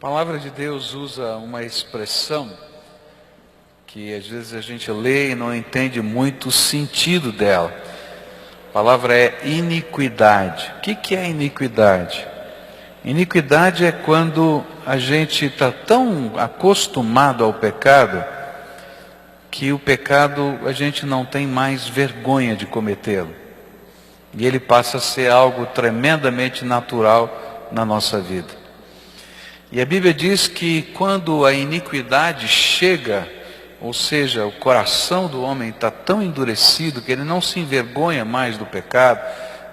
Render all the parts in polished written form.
A palavra de Deus usa uma expressão que às vezes a gente lê e não entende muito o sentido dela. A palavra é iniquidade. O que é iniquidade? Iniquidade é quando a gente está tão acostumado ao pecado que o pecado a gente não tem mais vergonha de cometê-lo. E ele passa a ser algo tremendamente natural na nossa vida. E a Bíblia diz que quando a iniquidade chega, ou seja, o coração do homem está tão endurecido que ele não se envergonha mais do pecado,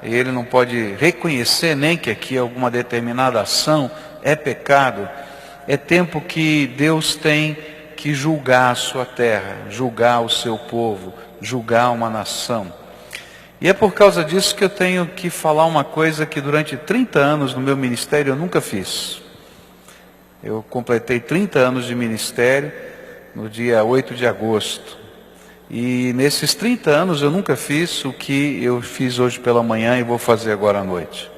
e ele não pode reconhecer nem que aqui alguma determinada ação é pecado, é tempo que Deus tem que julgar a sua terra, julgar o seu povo, julgar uma nação. E é por causa disso que eu tenho que falar uma coisa que durante 30 anos no meu ministério eu nunca fiz. Eu completei 30 anos de ministério no dia 8 de agosto. E nesses 30 anos eu nunca fiz o que eu fiz hoje pela manhã e vou fazer agora à noite.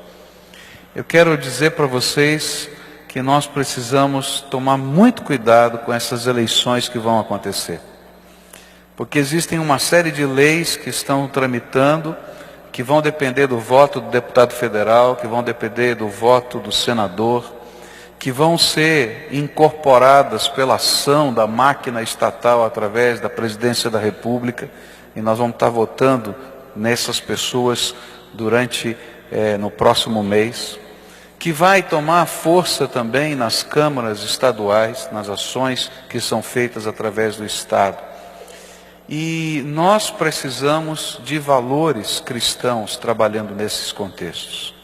Eu quero dizer para vocês que nós precisamos tomar muito cuidado com essas eleições que vão acontecer. Porque existem uma série de leis que estão tramitando, que vão depender do voto do deputado federal, que vão depender do voto do senador, que vão ser incorporadas pela ação da máquina estatal através da presidência da República, e nós vamos estar votando nessas pessoas no próximo mês, que vai tomar força também nas câmaras estaduais, nas ações que são feitas através do Estado. E nós precisamos de valores cristãos trabalhando nesses contextos.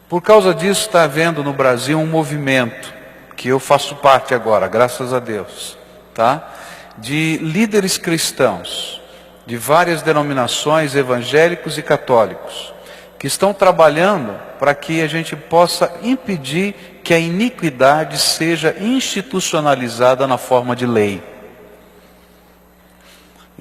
Por causa disso está havendo no Brasil um movimento, que eu faço parte agora, graças a Deus, tá? De líderes cristãos, de várias denominações, evangélicos e católicos, que estão trabalhando para que a gente possa impedir que a iniquidade seja institucionalizada na forma de lei.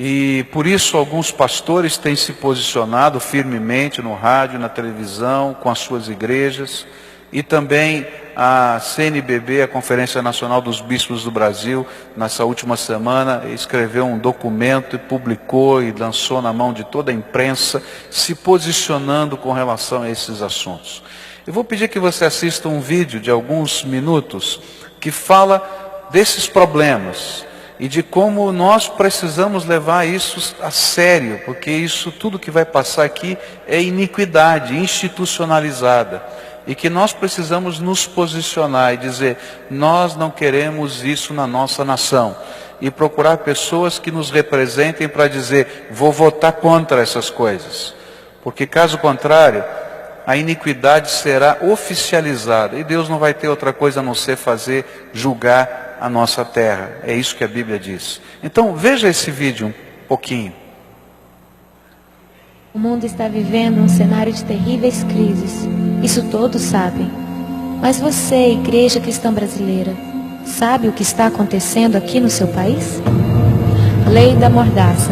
E por isso alguns pastores têm se posicionado firmemente no rádio, na televisão, com as suas igrejas, e também a CNBB, a Conferência Nacional dos Bispos do Brasil, nessa última semana, escreveu um documento e publicou e lançou na mão de toda a imprensa, se posicionando com relação a esses assuntos. Eu vou pedir que você assista um vídeo de alguns minutos que fala desses problemas e de como nós precisamos levar isso a sério, porque isso tudo que vai passar aqui é iniquidade institucionalizada. E que nós precisamos nos posicionar e dizer, nós não queremos isso na nossa nação. E procurar pessoas que nos representem para dizer, vou votar contra essas coisas. Porque caso contrário, a iniquidade será oficializada. E Deus não vai ter outra coisa a não ser julgar a nossa terra. É isso que a Bíblia diz. Então veja esse vídeo um pouquinho. O mundo está vivendo um cenário de terríveis crises. Isso todos sabem. Mas você, Igreja Cristã Brasileira, sabe o que está acontecendo aqui no seu país? Lei da Mordaça.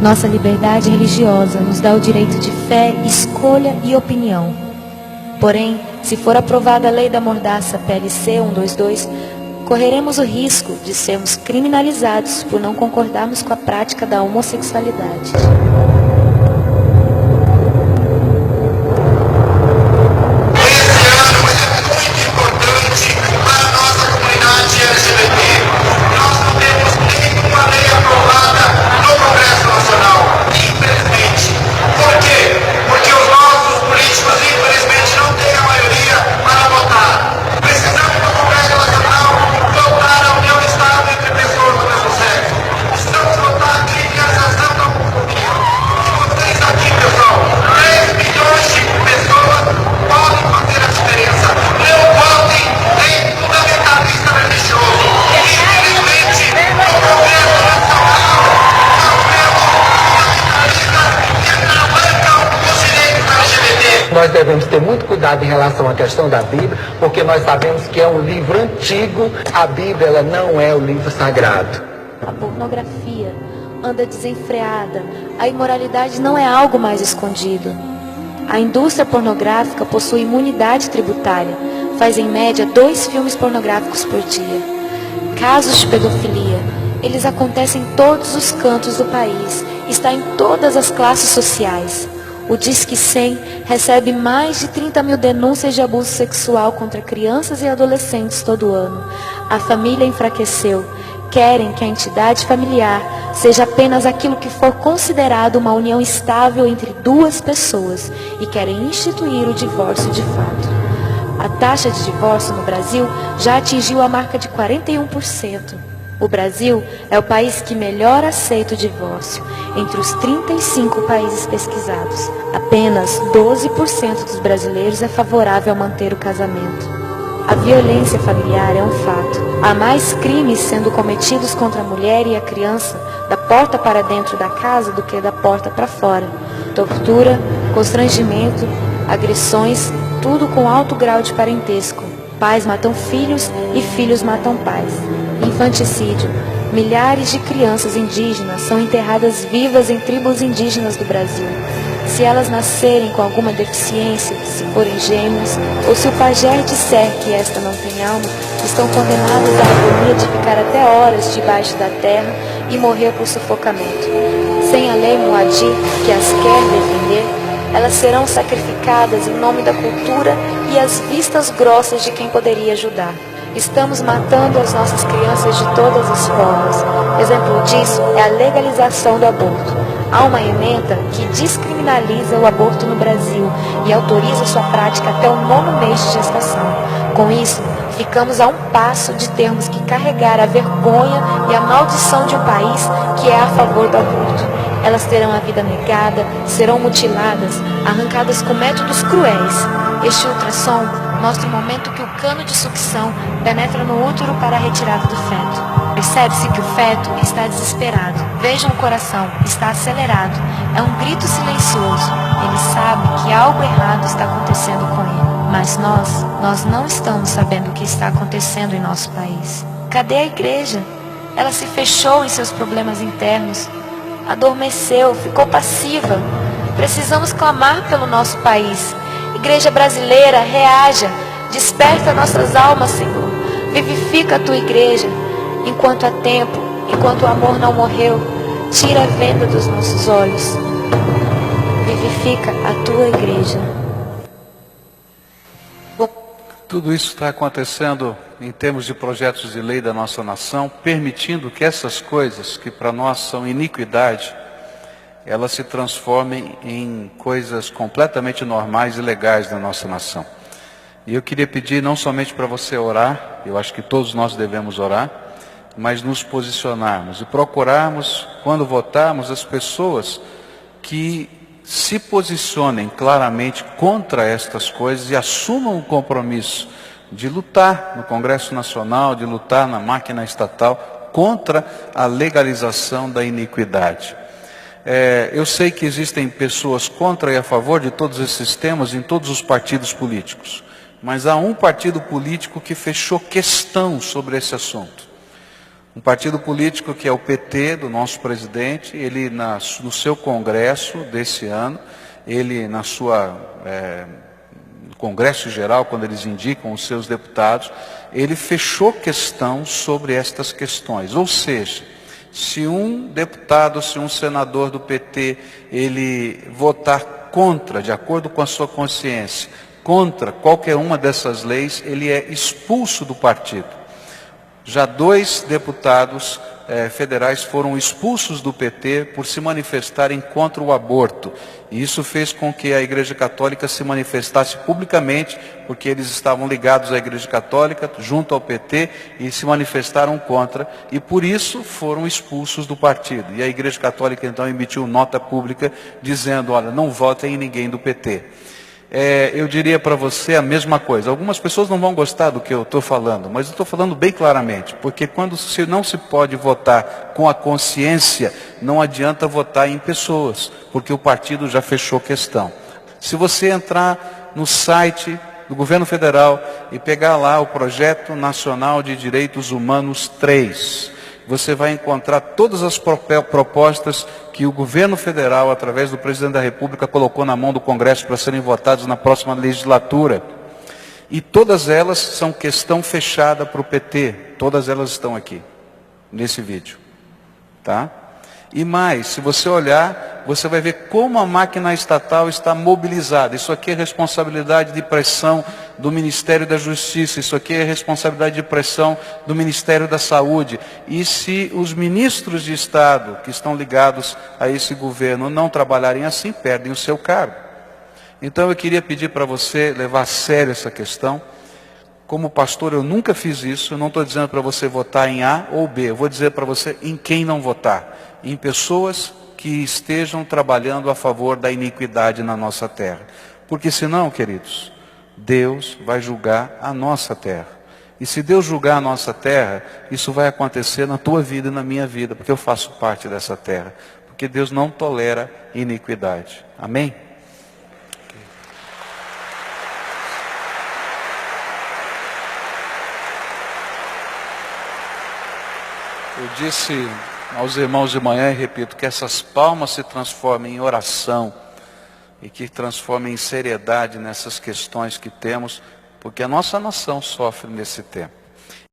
Nossa liberdade religiosa nos dá o direito de fé, escolha e opinião. Porém, se for aprovada a Lei da Mordaça PLC 122, correremos o risco de sermos criminalizados por não concordarmos com a prática da homossexualidade. Nós devemos ter muito cuidado em relação à questão da Bíblia, porque nós sabemos que é um livro antigo. A Bíblia, ela não é o livro sagrado. A pornografia anda desenfreada. A imoralidade não é algo mais escondido. A indústria pornográfica possui imunidade tributária, faz em média 2 filmes pornográficos por dia. Casos de pedofilia, eles acontecem em todos os cantos do país, está em todas as classes sociais. O Disque 100 recebe mais de 30 mil denúncias de abuso sexual contra crianças e adolescentes todo ano. A família enfraqueceu. Querem que a entidade familiar seja apenas aquilo que for considerado uma união estável entre 2 pessoas e querem instituir o divórcio de fato. A taxa de divórcio no Brasil já atingiu a marca de 41%. O Brasil é o país que melhor aceita o divórcio. Entre os 35 países pesquisados, apenas 12% dos brasileiros é favorável a manter o casamento. A violência familiar é um fato. Há mais crimes sendo cometidos contra a mulher e a criança da porta para dentro da casa do que da porta para fora. Tortura, constrangimento, agressões, tudo com alto grau de parentesco. Pais matam filhos e filhos matam pais. Infanticídio. Milhares de crianças indígenas são enterradas vivas em tribos indígenas do Brasil. Se elas nascerem com alguma deficiência, se forem gêmeas, ou se o pajé disser que esta não tem alma, estão condenadas à agonia de ficar até horas debaixo da terra e morrer por sufocamento. Sem a lei Moadi, que as quer defender, elas serão sacrificadas em nome da cultura e às vistas grossas de quem poderia ajudar. Estamos matando as nossas crianças de todas as formas. Exemplo disso é a legalização do aborto. Há uma emenda que descriminaliza o aborto no Brasil e autoriza sua prática até o 9º mês de gestação. Com isso, ficamos a um passo de termos que carregar a vergonha e a maldição de um país que é a favor do aborto. Elas terão a vida negada, serão mutiladas, arrancadas com métodos cruéis. Este ultrassom mostra o momento que o cano de sucção penetra no útero para a retirada do feto. Percebe-se que o feto está desesperado. Vejam o coração, está acelerado. É um grito silencioso. Ele sabe que algo errado está acontecendo com ele. Mas nós não estamos sabendo o que está acontecendo em nosso país. Cadê a igreja? Ela se fechou em seus problemas internos. Adormeceu, ficou passiva. Precisamos clamar pelo nosso país. Igreja brasileira, reaja, desperta nossas almas, Senhor. Vivifica a tua igreja. Enquanto há tempo, enquanto o amor não morreu, tira a venda dos nossos olhos. Vivifica a tua igreja. Tudo isso está acontecendo em termos de projetos de lei da nossa nação, permitindo que essas coisas, que para nós são iniquidade, elas se transformem em coisas completamente normais e legais da nossa nação. E eu queria pedir não somente para você orar, eu acho que todos nós devemos orar, mas nos posicionarmos e procurarmos, quando votarmos, as pessoas que se posicionem claramente contra estas coisas e assumam o compromisso de lutar no Congresso Nacional, de lutar na máquina estatal contra a legalização da iniquidade. Eu sei que existem pessoas contra e a favor de todos esses temas em todos os partidos políticos, mas há um partido político que fechou questão sobre esse assunto. Um partido político que é o PT, do nosso presidente. Ele no seu congresso desse ano, ele no congresso geral, quando eles indicam os seus deputados, ele fechou questão sobre estas questões. Ou seja, se um deputado, se um senador do PT, ele votar contra, de acordo com a sua consciência, contra qualquer uma dessas leis, ele é expulso do partido. Já 2 deputados federais foram expulsos do PT por se manifestarem contra o aborto. E isso fez com que a Igreja Católica se manifestasse publicamente, porque eles estavam ligados à Igreja Católica, junto ao PT, e se manifestaram contra, e por isso foram expulsos do partido. E a Igreja Católica então emitiu nota pública dizendo, olha, não votem em ninguém do PT. Eu diria para você a mesma coisa. Algumas pessoas não vão gostar do que eu estou falando, mas eu estou falando bem claramente, porque quando não se pode votar com a consciência, não adianta votar em pessoas, porque o partido já fechou questão. Se você entrar no site do Governo Federal e pegar lá o Projeto Nacional de Direitos Humanos 3, você vai encontrar todas as propostas que o governo federal, através do presidente da República, colocou na mão do Congresso para serem votadas na próxima legislatura. E todas elas são questão fechada para o PT. Todas elas estão aqui, nesse vídeo. Tá? E mais, se você olhar, você vai ver como a máquina estatal está mobilizada. Isso aqui é responsabilidade de pressão do Ministério da Justiça. Isso aqui é responsabilidade de pressão do Ministério da Saúde. E se os ministros de Estado que estão ligados a esse governo não trabalharem assim, perdem o seu cargo. Então eu queria pedir para você levar a sério essa questão. Como pastor eu nunca fiz isso, eu não estou dizendo para você votar em A ou B, eu vou dizer para você em quem não votar. Em pessoas que estejam trabalhando a favor da iniquidade na nossa terra. Porque senão, queridos, Deus vai julgar a nossa terra. E se Deus julgar a nossa terra, isso vai acontecer na tua vida e na minha vida, porque eu faço parte dessa terra. Porque Deus não tolera iniquidade. Amém? Eu disse aos irmãos de manhã, e repito, que essas palmas se transformem em oração e que transformem em seriedade nessas questões que temos, porque a nossa nação sofre nesse tempo.